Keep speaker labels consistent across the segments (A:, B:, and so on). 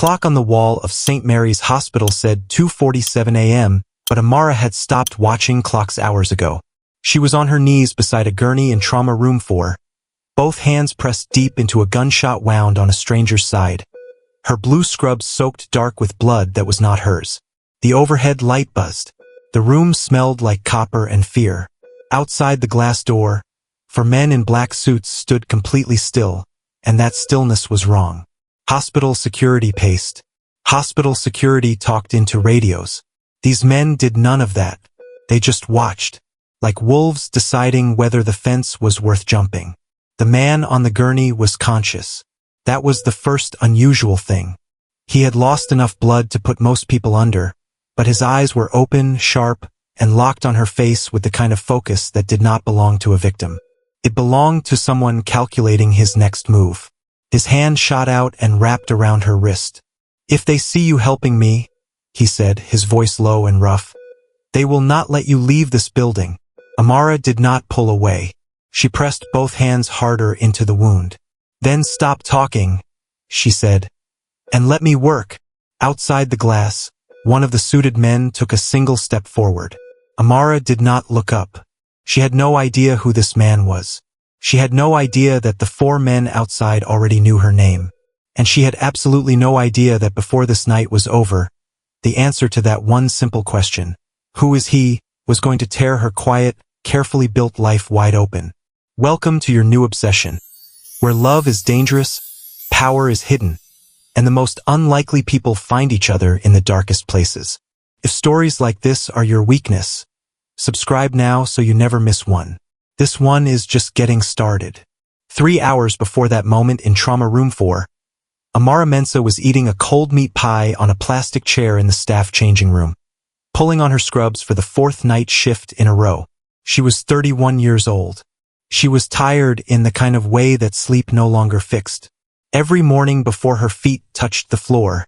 A: clock on the wall of St. Mary's Hospital said 2:47 a.m., but Amara had stopped watching clocks hours ago. She was on her knees beside a gurney in trauma room 4, both hands pressed deep into a gunshot wound on a stranger's side. Her blue scrubs soaked dark with blood that was not hers. The overhead light buzzed. The room smelled like copper and fear. Outside the glass door, 4 men in black suits stood completely still, and that stillness was wrong. Hospital security paced. Hospital security talked into radios. These men did none of that. They just watched, like wolves deciding whether the fence was worth jumping. The man on the gurney was conscious. That was the first unusual thing. He had lost enough blood to put most people under, but his eyes were open, sharp, and locked on her face with the kind of focus that did not belong to a victim. It belonged to someone calculating his next move. His hand shot out and wrapped around her wrist. "If they see you helping me," he said, his voice low and rough, "they will not let you leave this building." Amara did not pull away. She pressed both hands harder into the wound. "Then stop talking," she said, "and let me work." Outside the glass, one of the suited men took a single step forward. Amara did not look up. She had no idea who this man was. She had no idea that the 4 men outside already knew her name. And she had absolutely no idea that before this night was over, the answer to that one simple question, "Who is he?" was going to tear her quiet, carefully built life wide open. Welcome to your new obsession, where love is dangerous, power is hidden, and the most unlikely people find each other in the darkest places. If stories like this are your weakness, subscribe now so you never miss one. This one is just getting started. 3 hours before that moment in trauma room 4, Amara Mensah was eating a cold meat pie on a plastic chair in the staff changing room, pulling on her scrubs for the 4th night shift in a row. She was 31 years old. She was tired in the kind of way that sleep no longer fixed. Every morning before her feet touched the floor,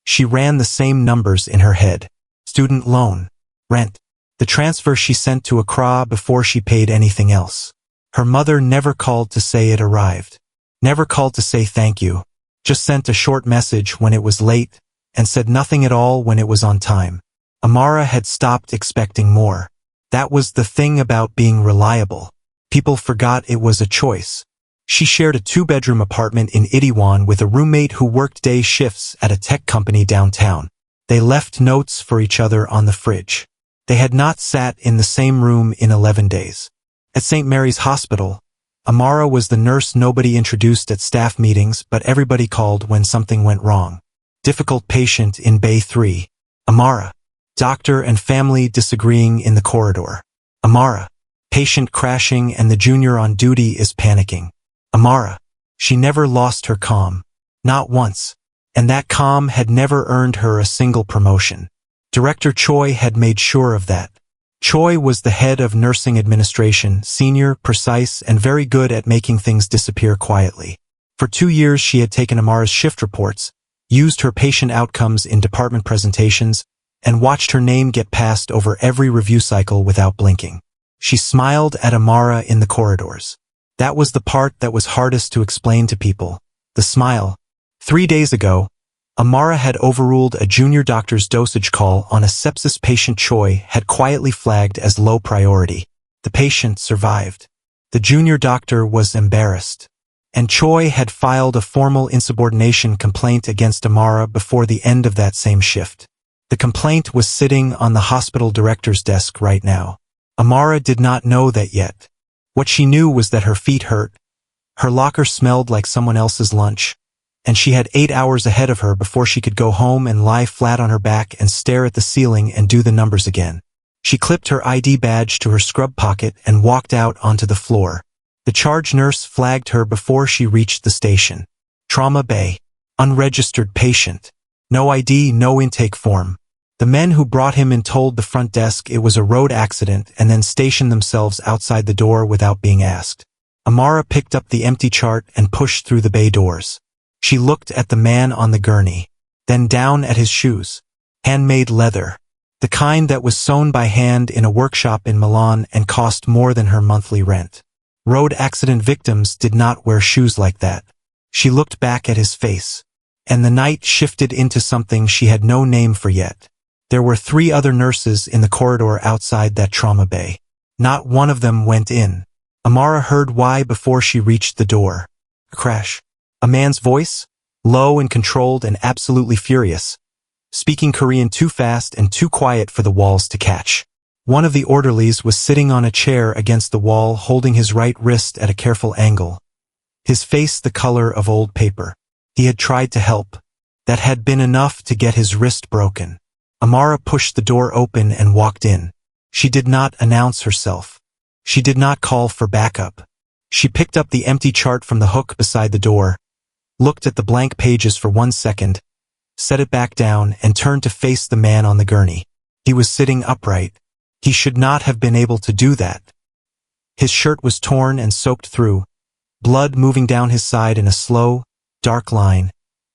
A: she ran the same numbers in her head. Student loan, rent, the transfer she sent to Accra before she paid anything else. Her mother never called to say it arrived. Never called to say thank you. Just sent a short message when it was late and said nothing at all when it was on time. Amara had stopped expecting more. That was the thing about being reliable. People forgot it was a choice. She shared a 2-bedroom apartment in Itiwan with a roommate who worked day shifts at a tech company downtown. They left notes for each other on the fridge. They had not sat in the same room in 11 days. At St. Mary's Hospital, Amara was the nurse nobody introduced at staff meetings, but everybody called when something went wrong. Difficult patient in Bay 3. Amara. Doctor and family disagreeing in the corridor. Amara. Patient crashing and the junior on duty is panicking. Amara. She never lost her calm. Not once. And that calm had never earned her a single promotion. Director Choi had made sure of that. Choi was the head of nursing administration, senior, precise, and very good at making things disappear quietly. For 2 years she had taken Amara's shift reports, used her patient outcomes in department presentations, and watched her name get passed over every review cycle without blinking. She smiled at Amara in the corridors. That was the part that was hardest to explain to people. The smile. 3 days ago, Amara had overruled a junior doctor's dosage call on a sepsis patient Choi had quietly flagged as low priority. The patient survived. The junior doctor was embarrassed. And Choi had filed a formal insubordination complaint against Amara before the end of that same shift. The complaint was sitting on the hospital director's desk right now. Amara did not know that yet. What she knew was that her feet hurt. Her locker smelled like someone else's lunch. And she had 8 hours ahead of her before she could go home and lie flat on her back and stare at the ceiling and do the numbers again. She clipped her ID badge to her scrub pocket and walked out onto the floor. The charge nurse flagged her before she reached the station. Trauma bay. Unregistered patient. No ID, no intake form. The men who brought him in told the front desk it was a road accident and then stationed themselves outside the door without being asked. Amara picked up the empty chart and pushed through the bay doors. She looked at the man on the gurney, then down at his shoes. Handmade leather. The kind that was sewn by hand in a workshop in Milan and cost more than her monthly rent. Road accident victims did not wear shoes like that. She looked back at his face. and the night shifted into something she had no name for yet. There were 3 other nurses in the corridor outside that trauma bay. Not one of them went in. Amara heard why before she reached the door. A crash. A man's voice, low and controlled and absolutely furious, speaking Korean too fast and too quiet for the walls to catch. One of the orderlies was sitting on a chair against the wall, holding his right wrist at a careful angle, his face the color of old paper. He had tried to help. That had been enough to get his wrist broken. Amara pushed the door open and walked in. She did not announce herself. She did not call for backup. She picked up the empty chart from the hook beside the door, looked at the blank pages for 1 second, set it back down, and turned to face the man on the gurney. He was sitting upright. He should not have been able to do that. His shirt was torn and soaked through, blood moving down his side in a slow, dark line,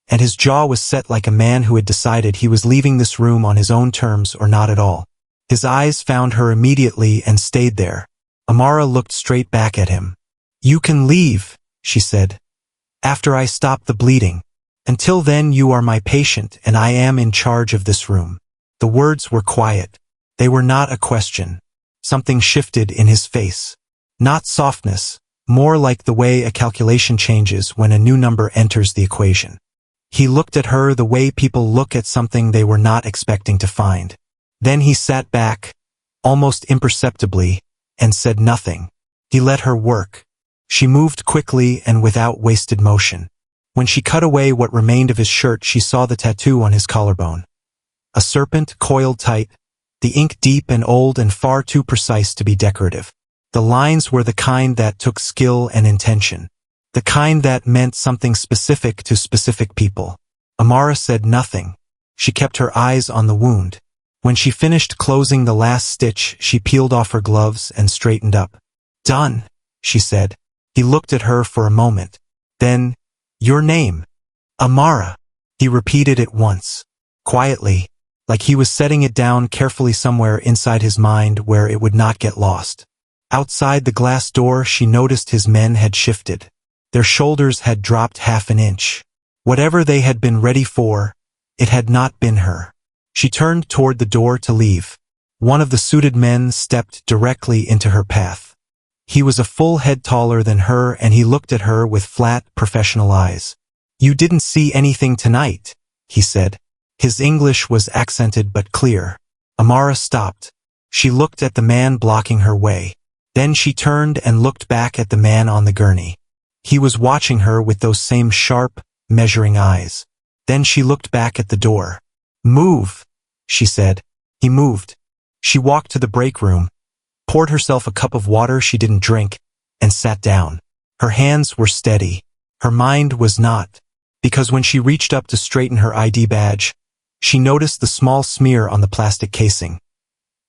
A: and his jaw was set like a man who had decided he was leaving this room on his own terms or not at all. His eyes found her immediately and stayed there. Amara looked straight back at him. "You can leave," she said, "after I stop the bleeding. Until then you are my patient and I am in charge of this room." The words were quiet. They were not a question. Something shifted in his face. Not softness, more like the way a calculation changes when a new number enters the equation. He looked at her the way people look at something they were not expecting to find. Then he sat back, almost imperceptibly, and said nothing. He let her work. She moved quickly and without wasted motion. When she cut away what remained of his shirt, she saw the tattoo on his collarbone. A serpent coiled tight, the ink deep and old and far too precise to be decorative. The lines were the kind that took skill and intention. The kind that meant something specific to specific people. Amara said nothing. She kept her eyes on the wound. When she finished closing the last stitch, she peeled off her gloves and straightened up. "Done," she said. He looked at her for a moment. Then, "Your name?" "Amara." He repeated it once, quietly, like he was setting it down carefully somewhere inside his mind where it would not get lost. Outside the glass door, she noticed his men had shifted. Their shoulders had dropped half an inch. Whatever they had been ready for, it had not been her. She turned toward the door to leave. One of the suited men stepped directly into her path. He was a full head taller than her and he looked at her with flat, professional eyes. "You didn't see anything tonight," he said. His English was accented but clear. Amara stopped. She looked at the man blocking her way. Then she turned and looked back at the man on the gurney. He was watching her with those same sharp, measuring eyes. Then she looked back at the door. "Move," she said. He moved. She walked to the break room, poured herself a cup of water she didn't drink, and sat down. Her hands were steady. Her mind was not, because when she reached up to straighten her ID badge, she noticed the small smear on the plastic casing.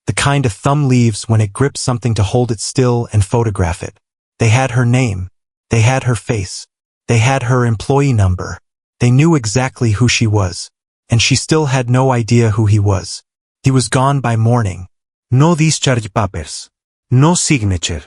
A: The kind a thumb leaves when it grips something to hold it still and photograph it. They had her name. They had her face. They had her employee number. They knew exactly who she was. And she still had no idea who he was. He was gone by morning. No discharge papers. No signature.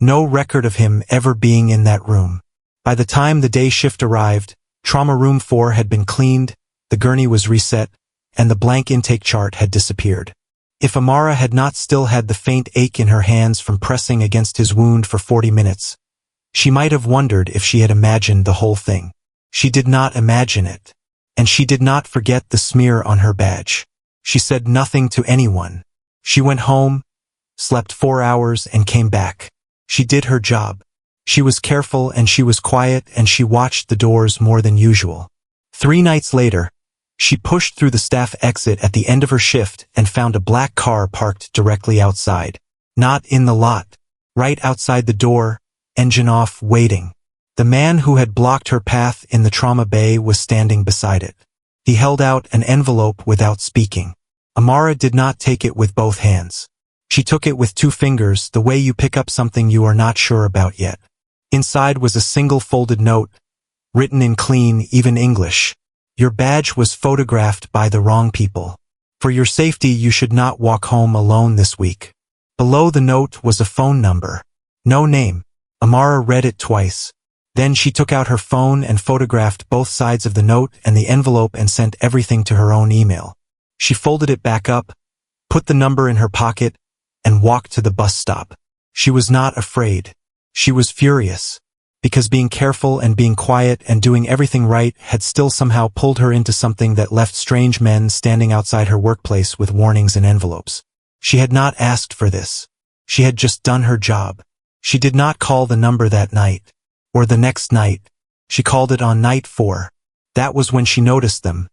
A: No record of him ever being in that room. By the time the day shift arrived, Trauma Room 4 had been cleaned, the gurney was reset, and the blank intake chart had disappeared. If Amara had not still had the faint ache in her hands from pressing against his wound for 40 minutes, she might have wondered if she had imagined the whole thing. She did not imagine it. And she did not forget the smear on her badge. She said nothing to anyone. She went home, slept 4 hours, and came back. She did her job. She was careful and she was quiet and she watched the doors more than usual. 3 nights later, she pushed through the staff exit at the end of her shift and found a black car parked directly outside. Not in the lot. Right outside the door, engine off, waiting. The man who had blocked her path in the trauma bay was standing beside it. He held out an envelope without speaking. Amara did not take it with both hands. She took it with 2 fingers, the way you pick up something you are not sure about yet. Inside was a single folded note, written in clean, even English. "Your badge was photographed by the wrong people. For your safety, you should not walk home alone this week." Below the note was a phone number. No name. Amara read it twice. Then she took out her phone and photographed both sides of the note and the envelope and sent everything to her own email. She folded it back up, put the number in her pocket, and walked to the bus stop. She was not afraid. She was furious, because being careful and being quiet and doing everything right had still somehow pulled her into something that left strange men standing outside her workplace with warnings and envelopes. She had not asked for this. She had just done her job. She did not call the number that night, or the next night. She called it on night 4. That was when she noticed them.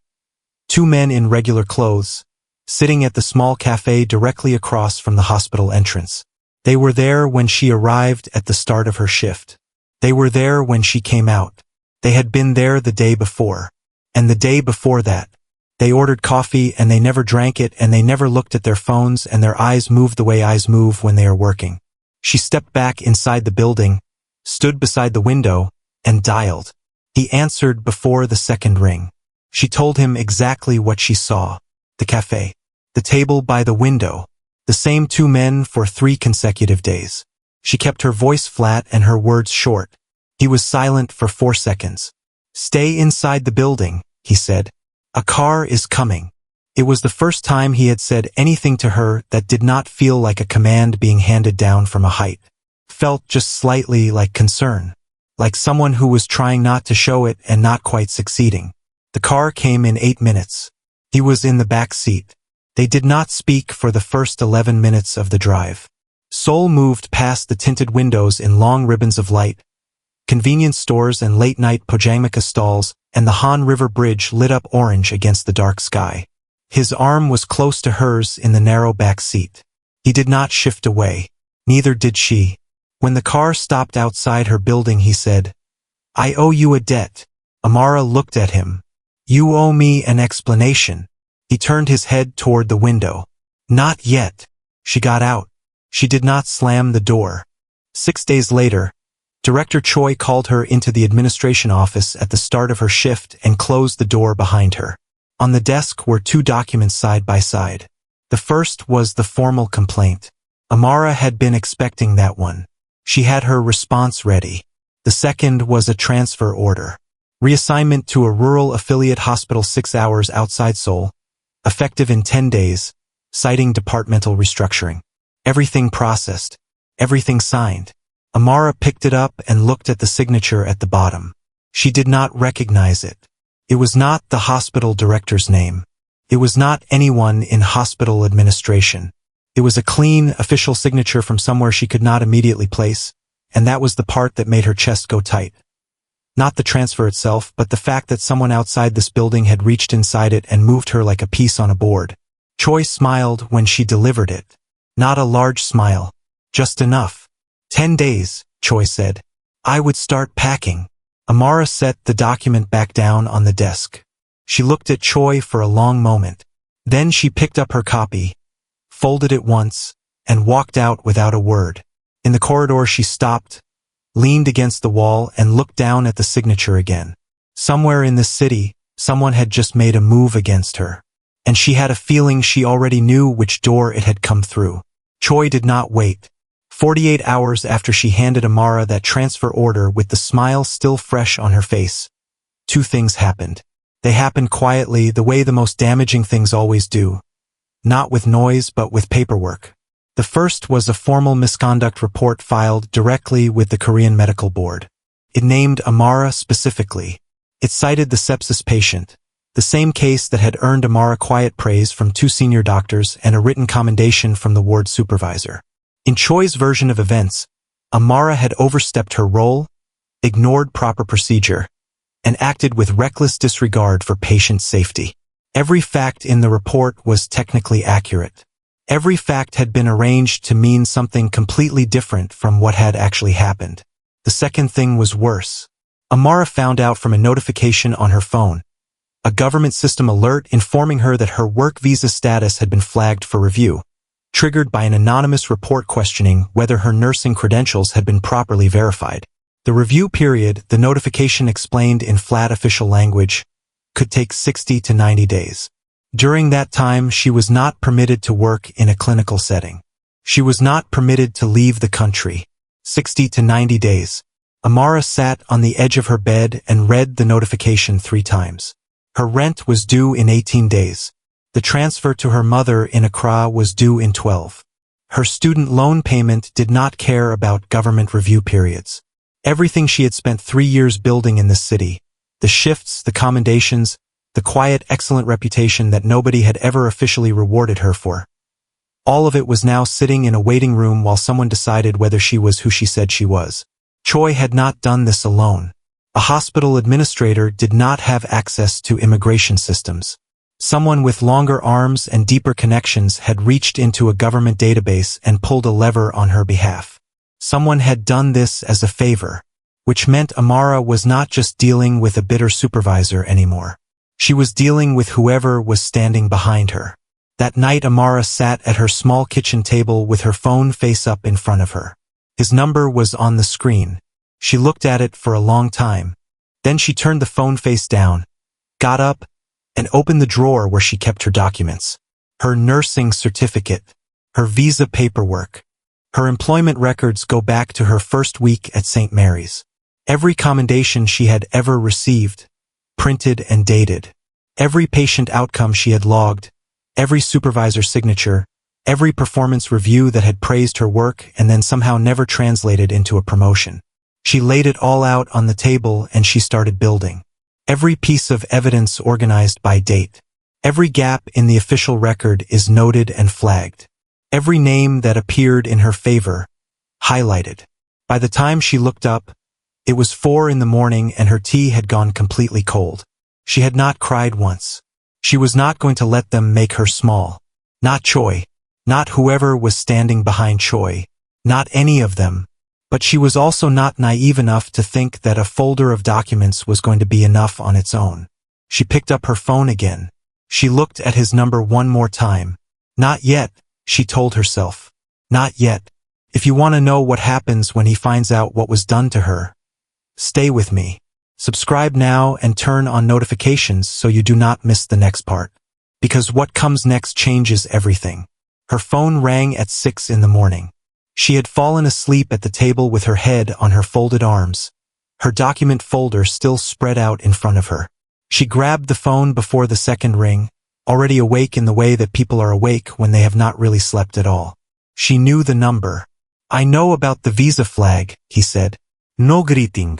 A: 2 men in regular clothes, sitting at the small cafe directly across from the hospital entrance. They were there when she arrived at the start of her shift. They were there when she came out. They had been there the day before. And the day before that. They ordered coffee and they never drank it and they never looked at their phones and their eyes moved the way eyes move when they are working. She stepped back inside the building, stood beside the window, and dialed. He answered before the second ring. She told him exactly what she saw. The cafe. The table by the window. The same 2 men for 3 consecutive days. She kept her voice flat and her words short. He was silent for 4 seconds. "Stay inside the building," he said. "A car is coming." It was the first time he had said anything to her that did not feel like a command being handed down from a height. Felt just slightly like concern. Like someone who was trying not to show it and not quite succeeding. The car came in 8 minutes. He was in the back seat. They did not speak for the first 11 minutes of the drive. Seoul moved past the tinted windows in long ribbons of light. Convenience stores and late-night pojangmaka stalls, and the Han River Bridge lit up orange against the dark sky. His arm was close to hers in the narrow back seat. He did not shift away. Neither did she. When the car stopped outside her building, he said, "I owe you a debt." Amara looked at him. "You owe me an explanation." He turned his head toward the window. "Not yet." She got out. She did not slam the door. 6 days later, Director Choi called her into the administration office at the start of her shift and closed the door behind her. On the desk were 2 documents side by side. The first was the formal complaint. Amara had been expecting that one. She had her response ready. The second was a transfer order. Reassignment to a rural affiliate hospital 6 hours outside Seoul. Effective in 10 days, citing departmental restructuring. Everything processed. Everything signed. Amara picked it up and looked at the signature at the bottom. She did not recognize it. It was not the hospital director's name. It was not anyone in hospital administration. It was a clean, official signature from somewhere she could not immediately place, and that was the part that made her chest go tight. Not the transfer itself, but the fact that someone outside this building had reached inside it and moved her like a piece on a board. Choi smiled when she delivered it. Not a large smile. Just enough. 10 days, Choi said. I would start packing. Amara set the document back down on the desk. She looked at Choi for a long moment. Then she picked up her copy, folded it once, and walked out without a word. In the corridor she stopped, leaned against the wall and looked down at the signature again. Somewhere in this city, someone had just made a move against her. And she had a feeling she already knew which door it had come through. Choi did not wait. 48 hours after she handed Amara that transfer order with the smile still fresh on her face, 2 things happened. They happened quietly, the way the most damaging things always do. Not with noise, but with paperwork. The first was a formal misconduct report filed directly with the Korean Medical Board. It named Amara specifically. It cited the sepsis patient, the same case that had earned Amara quiet praise from 2 senior doctors and a written commendation from the ward supervisor. In Choi's version of events, Amara had overstepped her role, ignored proper procedure, and acted with reckless disregard for patient safety. Every fact in the report was technically accurate. Every fact had been arranged to mean something completely different from what had actually happened. The second thing was worse. Amara found out from a notification on her phone, a government system alert informing her that her work visa status had been flagged for review, triggered by an anonymous report questioning whether her nursing credentials had been properly verified. The review period, the notification explained in flat official language, could take 60 to 90 days. During that time, she was not permitted to work in a clinical setting. She was not permitted to leave the country. 60 to 90 days. Amara sat on the edge of her bed and read the notification 3 times. Her rent was due in 18 days. The transfer to her mother in Accra was due in 12. Her student loan payment did not care about government review periods. Everything she had spent 3 years building in this city, the shifts, the commendations, the quiet, excellent reputation that nobody had ever officially rewarded her for. All of it was now sitting in a waiting room while someone decided whether she was who she said she was. Choi had not done this alone. A hospital administrator did not have access to immigration systems. Someone with longer arms and deeper connections had reached into a government database and pulled a lever on her behalf. Someone had done this as a favor, which meant Amara was not just dealing with a bitter supervisor anymore. She was dealing with whoever was standing behind her. That night Amara sat at her small kitchen table with her phone face up in front of her. His number was on the screen. She looked at it for a long time. Then she turned the phone face down, got up, and opened the drawer where she kept her documents. Her nursing certificate, her visa paperwork. Her employment records go back to her first week at St. Mary's. Every commendation she had ever received, printed and dated. Every patient outcome she had logged, every supervisor's signature, every performance review that had praised her work and then somehow never translated into a promotion. She laid it all out on the table and she started building. Every piece of evidence organized by date. Every gap in the official record is noted and flagged. Every name that appeared in her favor, highlighted. By the time she looked up, it was 4 in the morning and her tea had gone completely cold. She had not cried once. She was not going to let them make her small. Not Choi. Not whoever was standing behind Choi. Not any of them. But she was also not naive enough to think that a folder of documents was going to be enough on its own. She picked up her phone again. She looked at his number one more time. Not yet, she told herself. Not yet. If you want to know what happens when he finds out what was done to her, stay with me. Subscribe now and turn on notifications so you do not miss the next part. Because what comes next changes everything. Her phone rang at 6 in the morning. She had fallen asleep at the table with her head on her folded arms, her document folder still spread out in front of her. She grabbed the phone before the second ring, already awake in the way that people are awake when they have not really slept at all. She knew the number. I know about the visa flag, he said. No greeting.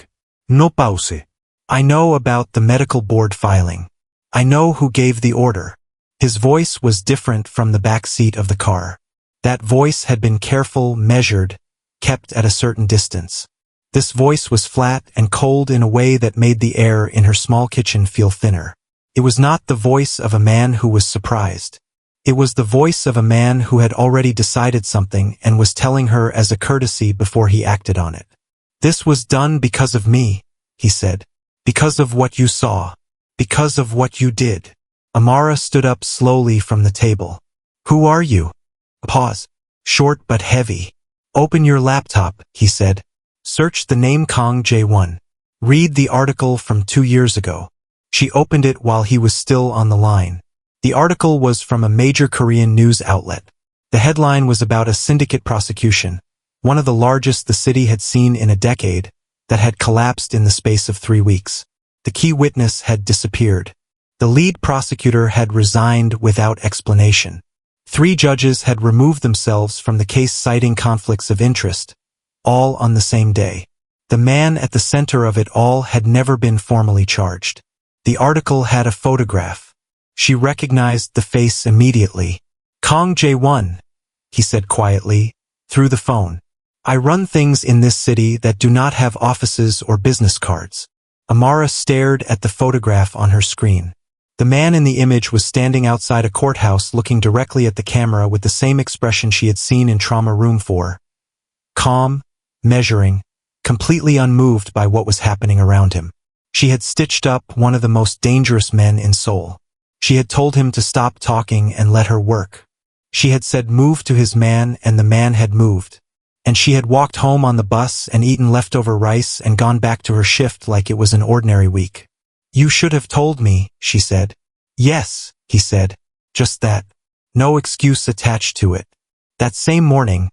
A: No pause. I know about the medical board filing. I know who gave the order. His voice was different from the back seat of the car. That voice had been careful, measured, kept at a certain distance. This voice was flat and cold in a way that made the air in her small kitchen feel thinner. It was not the voice of a man who was surprised. It was the voice of a man who had already decided something and was telling her as a courtesy before he acted on it. This was done because of me, he said. Because of what you saw. Because of what you did. Amara stood up slowly from the table. Who are you? Pause. Short but heavy. Open your laptop, he said. Search the name Kang Jae-won. Read the article from 2 years ago. She opened it while he was still on the line. The article was from a major Korean news outlet. The headline was about a syndicate prosecution, one of the largest the city had seen in a decade, that had collapsed in the space of 3 weeks. The key witness had disappeared. The lead prosecutor had resigned without explanation. 3 judges had removed themselves from the case citing conflicts of interest, all on the same day. The man at the center of it all had never been formally charged. The article had a photograph. She recognized the face immediately. Kang Jae-won, he said quietly, through the phone. I run things in this city that do not have offices or business cards. Amara stared at the photograph on her screen. The man in the image was standing outside a courthouse looking directly at the camera with the same expression she had seen in Trauma Room 4. Calm, measuring, completely unmoved by what was happening around him. She had stitched up one of the most dangerous men in Seoul. She had told him to stop talking and let her work. She had said move to his man and the man had moved. And she had walked home on the bus and eaten leftover rice and gone back to her shift like it was an ordinary week. You should have told me, she said. Yes, he said. Just that. No excuse attached to it. That same morning,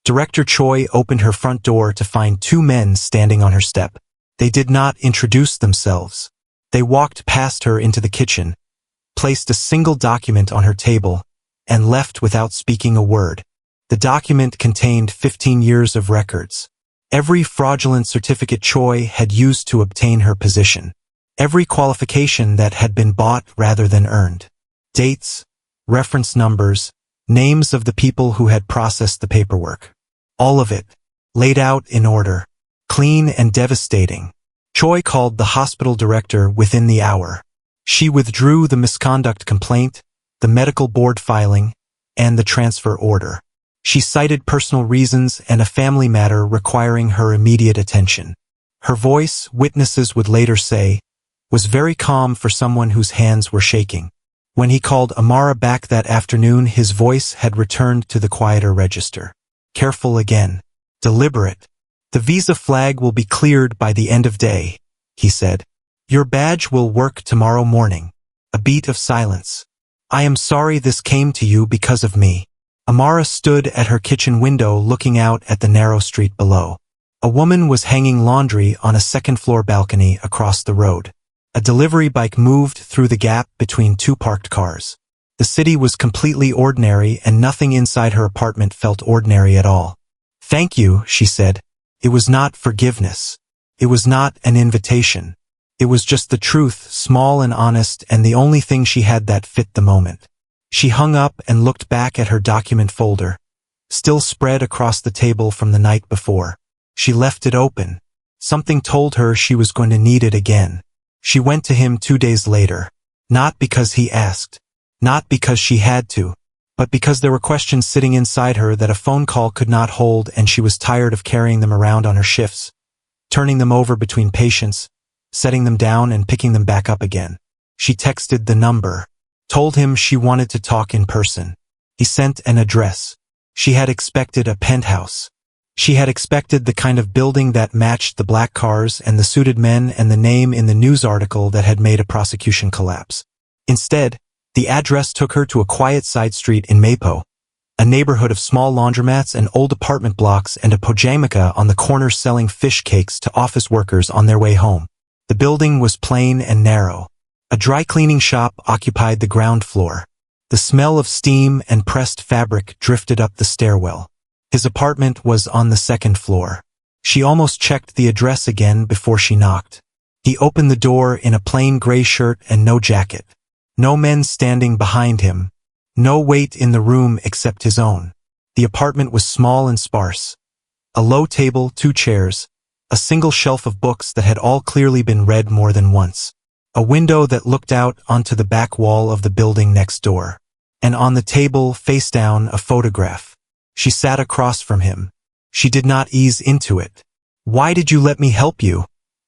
A: Director Choi opened her front door to find two men standing on her step. They did not introduce themselves. They walked past her into the kitchen, placed a single document on her table, and left without speaking a word. The document contained 15 years of records. Every fraudulent certificate Choi had used to obtain her position. Every qualification that had been bought rather than earned. Dates, reference numbers, names of the people who had processed the paperwork. All of it, laid out in order, clean and devastating. Choi called the hospital director within the hour. She withdrew the misconduct complaint, the medical board filing, and the transfer order. She cited personal reasons and a family matter requiring her immediate attention. Her voice, witnesses would later say, was very calm for someone whose hands were shaking. When he called Amara back that afternoon, his voice had returned to the quieter register. Careful again. Deliberate. The visa flag will be cleared by the end of day, he said. Your badge will work tomorrow morning. A beat of silence. I am sorry this came to you because of me. Amara stood at her kitchen window looking out at the narrow street below. A woman was hanging laundry on a second-floor balcony across the road. A delivery bike moved through the gap between two parked cars. The city was completely ordinary and nothing inside her apartment felt ordinary at all. Thank you, she said. It was not forgiveness. It was not an invitation. It was just the truth, small and honest, and the only thing she had that fit the moment. She hung up and looked back at her document folder, still spread across the table from the night before. She left it open. Something told her she was going to need it again. She went to him 2 days later. Not because he asked. Not because she had to. But because there were questions sitting inside her that a phone call could not hold, and she was tired of carrying them around on her shifts, turning them over between patients, setting them down and picking them back up again. She texted the number. Told him she wanted to talk in person. He sent an address. She had expected a penthouse. She had expected the kind of building that matched the black cars and the suited men and the name in the news article that had made a prosecution collapse. Instead, the address took her to a quiet side street in Mapo, a neighborhood of small laundromats and old apartment blocks and a pojamika on the corner selling fish cakes to office workers on their way home. The building was plain and narrow. A dry cleaning shop occupied the ground floor. The smell of steam and pressed fabric drifted up the stairwell. His apartment was on the second floor. She almost checked the address again before she knocked. He opened the door in a plain gray shirt and no jacket. No men standing behind him. No weight in the room except his own. The apartment was small and sparse. A low table, 2 chairs, a single shelf of books that had all clearly been read more than once. A window that looked out onto the back wall of the building next door. And on the table, face down, a photograph. She sat across from him. She did not ease into it. Why did you let me help you?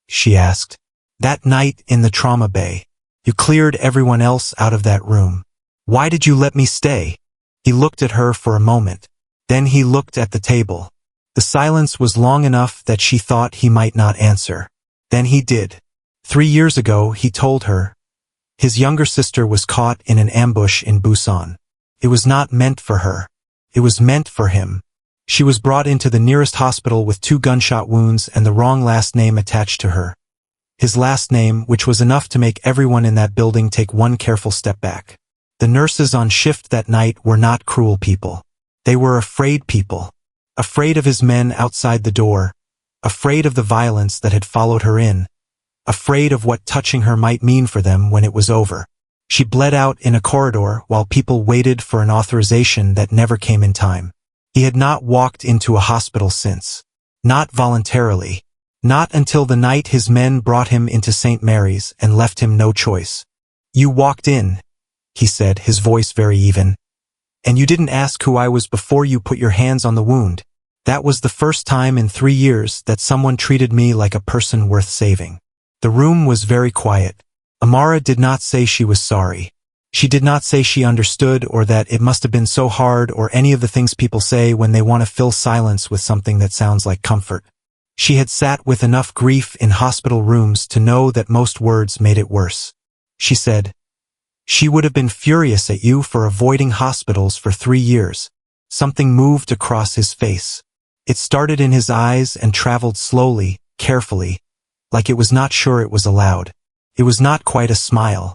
A: She asked. That night in the trauma bay. You cleared everyone else out of that room. Why did you let me stay? He looked at her for a moment. Then he looked at the table. The silence was long enough that she thought he might not answer. Then he did. 3 years ago, he told her. His younger sister was caught in an ambush in Busan. It was not meant for her. It was meant for him. She was brought into the nearest hospital with 2 gunshot wounds and the wrong last name attached to her. His last name, which was enough to make everyone in that building take one careful step back. The nurses on shift that night were not cruel people. They were afraid people. Afraid of his men outside the door. Afraid of the violence that had followed her in. Afraid of what touching her might mean for them when it was over. She bled out in a corridor while people waited for an authorization that never came in time. He had not walked into a hospital since. Not voluntarily. Not until the night his men brought him into St. Mary's and left him no choice. You walked in, he said, his voice very even. And you didn't ask who I was before you put your hands on the wound. That was the first time in 3 years that someone treated me like a person worth saving. The room was very quiet. Amara did not say she was sorry. She did not say she understood or that it must have been so hard or any of the things people say when they want to fill silence with something that sounds like comfort. She had sat with enough grief in hospital rooms to know that most words made it worse. She said, "She would have been furious at you for avoiding hospitals for 3 years." Something moved across his face. It started in his eyes and traveled slowly, carefully, like it was not sure it was allowed. It was not quite a smile,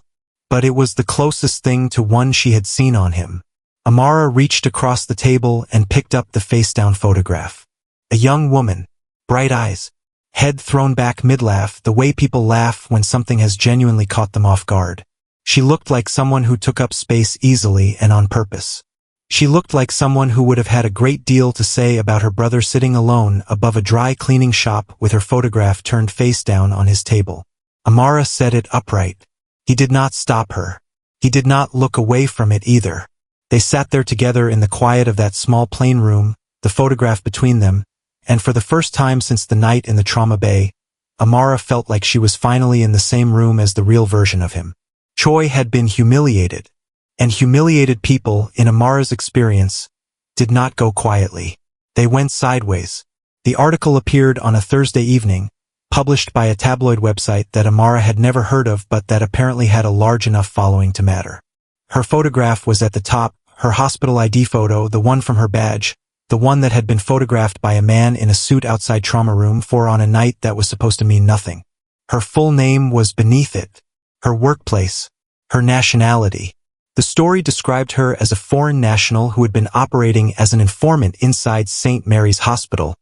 A: but it was the closest thing to one she had seen on him. Amara reached across the table and picked up the face-down photograph. A young woman, bright eyes, head thrown back mid-laugh, the way people laugh when something has genuinely caught them off guard. She looked like someone who took up space easily and on purpose. She looked like someone who would have had a great deal to say about her brother sitting alone above a dry cleaning shop with her photograph turned face down on his table. Amara set it upright. He did not stop her. He did not look away from it either. They sat there together in the quiet of that small plain room, the photograph between them, and for the first time since the night in the trauma bay, Amara felt like she was finally in the same room as the real version of him. Choi had been humiliated, and humiliated people, in Amara's experience, did not go quietly. They went sideways. The article appeared on a Thursday evening, published by a tabloid website that Amara had never heard of but that apparently had a large enough following to matter. Her photograph was at the top, her hospital ID photo, the one from her badge, the one that had been photographed by a man in a suit outside trauma room 4 on a night that was supposed to mean nothing. Her full name was beneath it, her workplace, her nationality. The story described her as a foreign national who had been operating as an informant inside St. Mary's Hospital,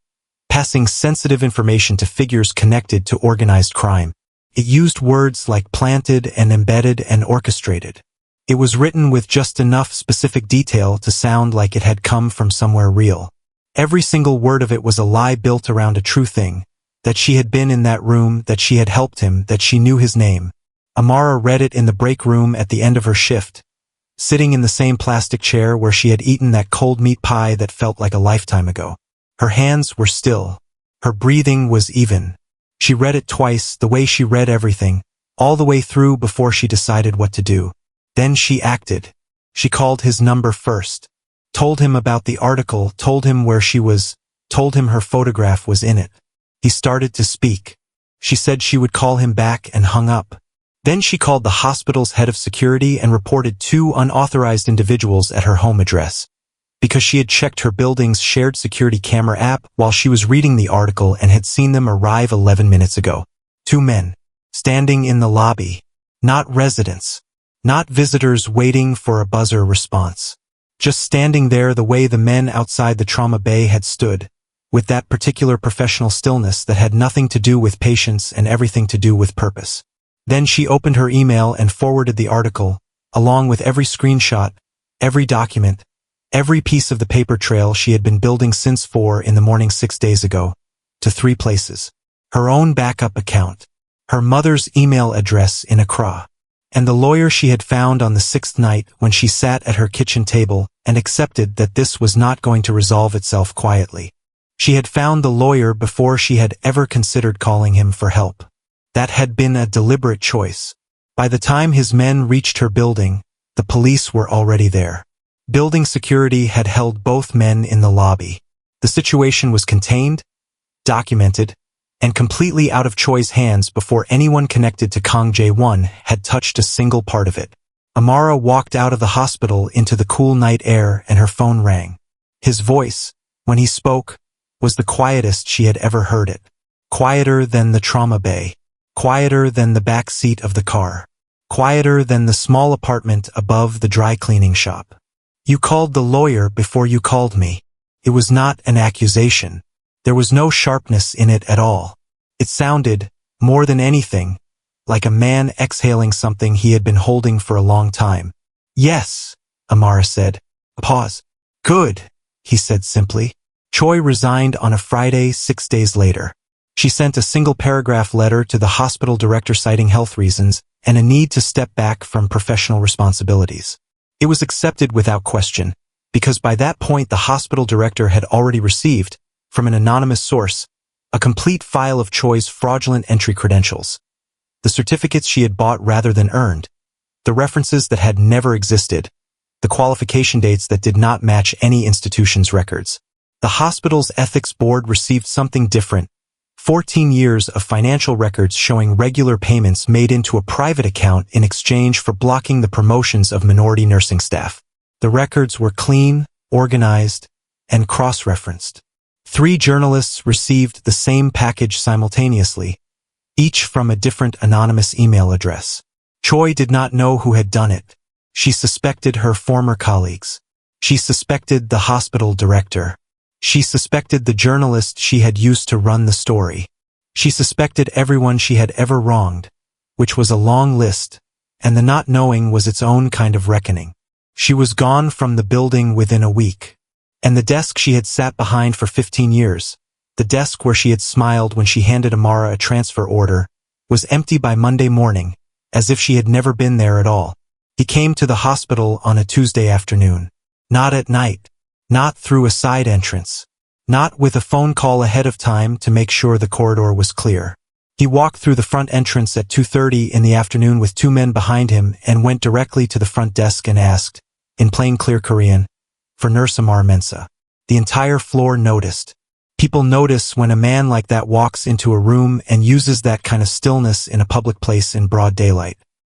A: passing sensitive information to figures connected to organized crime. It used words like planted and embedded and orchestrated. It was written with just enough specific detail to sound like it had come from somewhere real. Every single word of it was a lie built around a true thing, that she had been in that room, that she had helped him, that she knew his name. Amara read it in the break room at the end of her shift, sitting in the same plastic chair where she had eaten that cold meat pie that felt like a lifetime ago. Her hands were still. Her breathing was even. She read it twice, the way she read everything, all the way through before she decided what to do. Then she acted. She called his number first, told him about the article, told him where she was, told him her photograph was in it. He started to speak. She said she would call him back and hung up. Then she called the hospital's head of security and reported 2 unauthorized individuals at her home address, because she had checked her building's shared security camera app while she was reading the article and had seen them arrive 11 minutes ago. 2 men, standing in the lobby, not residents. Not visitors waiting for a buzzer response. Just standing there the way the men outside the trauma bay had stood, with that particular professional stillness that had nothing to do with patience and everything to do with purpose. Then she opened her email and forwarded the article, along with every screenshot, every document, every piece of the paper trail she had been building since 4 in the morning 6 days ago, to 3 places. Her own backup account, her mother's email address in Accra, and the lawyer she had found on the 6th night when she sat at her kitchen table and accepted that this was not going to resolve itself quietly. She had found the lawyer before she had ever considered calling him for help. That had been a deliberate choice. By the time his men reached her building, the police were already there. Building security had held both men in the lobby. The situation was contained, documented, and completely out of Choi's hands before anyone connected to Kang Jae-won had touched a single part of it. Amara walked out of the hospital into the cool night air and her phone rang. His voice, when he spoke, was the quietest she had ever heard it. Quieter than the trauma bay. Quieter than the back seat of the car. Quieter than the small apartment above the dry cleaning shop. You called the lawyer before you called me. It was not an accusation. There was no sharpness in it at all. It sounded, more than anything, like a man exhaling something he had been holding for a long time. Yes, Amara said. Pause. Good, he said simply. Choi resigned on a Friday 6 days later. She sent a single-paragraph letter to the hospital director citing health reasons and a need to step back from professional responsibilities. It was accepted without question, because by that point the hospital director had already received, from an anonymous source, a complete file of Choi's fraudulent entry credentials. The certificates she had bought rather than earned, the references that had never existed, the qualification dates that did not match any institution's records. The hospital's ethics board received something different, 14 years of financial records showing regular payments made into a private account in exchange for blocking the promotions of minority nursing staff. The records were clean, organized, and cross-referenced. 3 journalists received the same package simultaneously, each from a different anonymous email address. Choi did not know who had done it. She suspected her former colleagues. She suspected the hospital director. She suspected the journalist she had used to run the story. She suspected everyone she had ever wronged, which was a long list, and the not knowing was its own kind of reckoning. She was gone from the building within a week. And the desk she had sat behind for 15 years, the desk where she had smiled when she handed Amara a transfer order, was empty by Monday morning, as if she had never been there at all. He came to the hospital on a Tuesday afternoon. Not at night. Not through a side entrance. Not with a phone call ahead of time to make sure the corridor was clear. He walked through the front entrance at 2:30 in the afternoon with 2 men behind him and went directly to the front desk and asked, in plain clear Korean, for Nurse Amara Mensah. The entire floor noticed. People notice when a man like that walks into a room and uses that kind of stillness in a public place in broad daylight.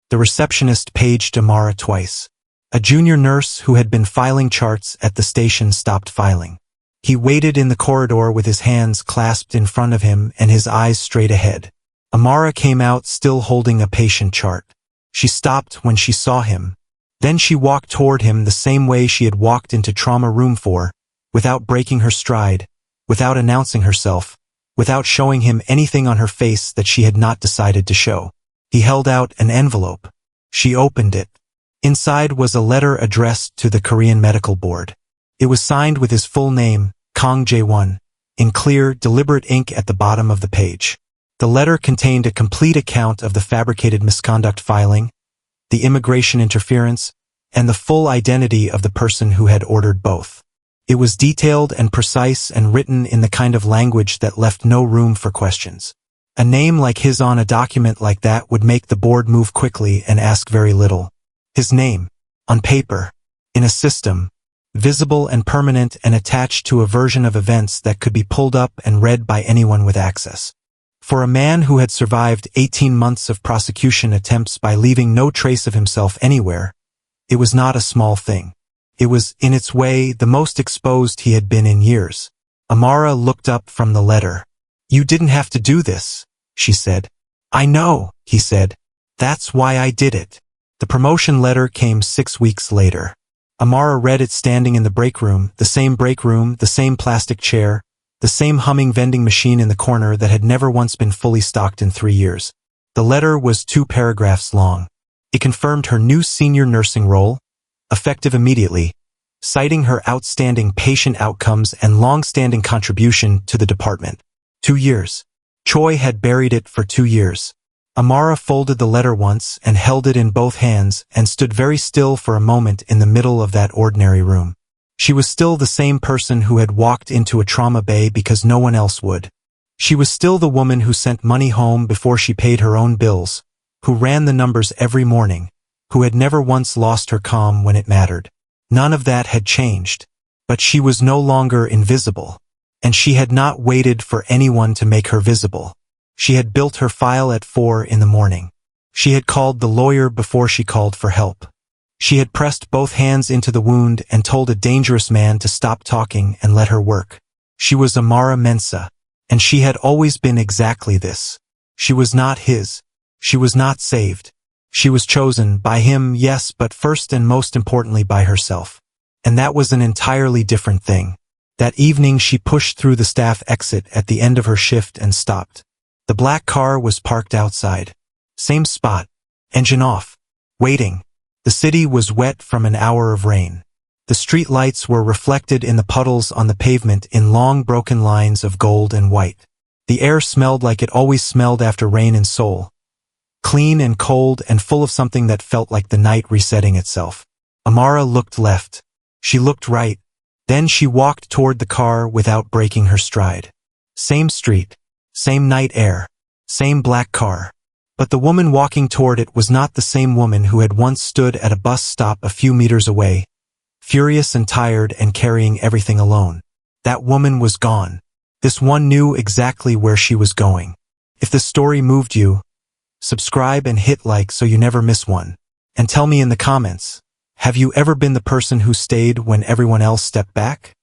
A: The receptionist paged Amara twice. A junior nurse who had been filing charts at the station stopped filing. He waited in the corridor with his hands clasped in front of him and his eyes straight ahead. Amara came out still holding a patient chart. She stopped when she saw him. Then she walked toward him the same way she had walked into trauma room 4, without breaking her stride, without announcing herself, without showing him anything on her face that she had not decided to show. He held out an envelope. She opened it. Inside was a letter addressed to the Korean Medical Board. It was signed with his full name, Kang Jae-won, in clear, deliberate ink at the bottom of the page. The letter contained a complete account of the fabricated misconduct filing, the immigration interference, and the full identity of the person who had ordered both. It was detailed and precise and written in the kind of language that left no room for questions. A name like his on a document like that would make the board move quickly and ask very little. His name, on paper, in a system, visible and permanent and attached to a version of events that could be pulled up and read by anyone with access. For a man who had survived 18 months of prosecution attempts by leaving no trace of himself anywhere, it was not a small thing. It was, in its way, the most exposed he had been in years. Amara looked up from the letter. "You didn't have to do this," she said. "I know," he said. "That's why I did it." The promotion letter came 6 weeks later. Amara read it standing in the break room, the same plastic chair, the same humming vending machine in the corner that had never once been fully stocked in 3 years. The letter was 2 paragraphs long. It confirmed her new senior nursing role, effective immediately, citing her outstanding patient outcomes and long-standing contribution to the department. 2 years. Choi had buried it for 2 years. Amara folded the letter once and held it in both hands and stood very still for a moment in the middle of that ordinary room. She was still the same person who had walked into a trauma bay because no one else would. She was still the woman who sent money home before she paid her own bills, who ran the numbers every morning, who had never once lost her calm when it mattered. None of that had changed, but she was no longer invisible, and she had not waited for anyone to make her visible. She had built her file at 4 in the morning. She had called the lawyer before she called for help. She had pressed both hands into the wound and told a dangerous man to stop talking and let her work. She was Amara Mensah, and she had always been exactly this. She was not his. She was not saved. She was chosen by him, yes, but first and most importantly by herself. And that was an entirely different thing. That evening she pushed through the staff exit at the end of her shift and stopped. The black car was parked outside. Same spot. Engine off. Waiting. The city was wet from an hour of rain. The street lights were reflected in the puddles on the pavement in long broken lines of gold and white. The air smelled like it always smelled after rain in Seoul. Clean and cold and full of something that felt like the night resetting itself. Amara looked left. She looked right. Then she walked toward the car without breaking her stride. Same street. Same night air. Same black car. But the woman walking toward it was not the same woman who had once stood at a bus stop a few meters away, furious and tired and carrying everything alone. That woman was gone. This one knew exactly where she was going. If the story moved you, subscribe and hit like so you never miss one. And tell me in the comments, have you ever been the person who stayed when everyone else stepped back?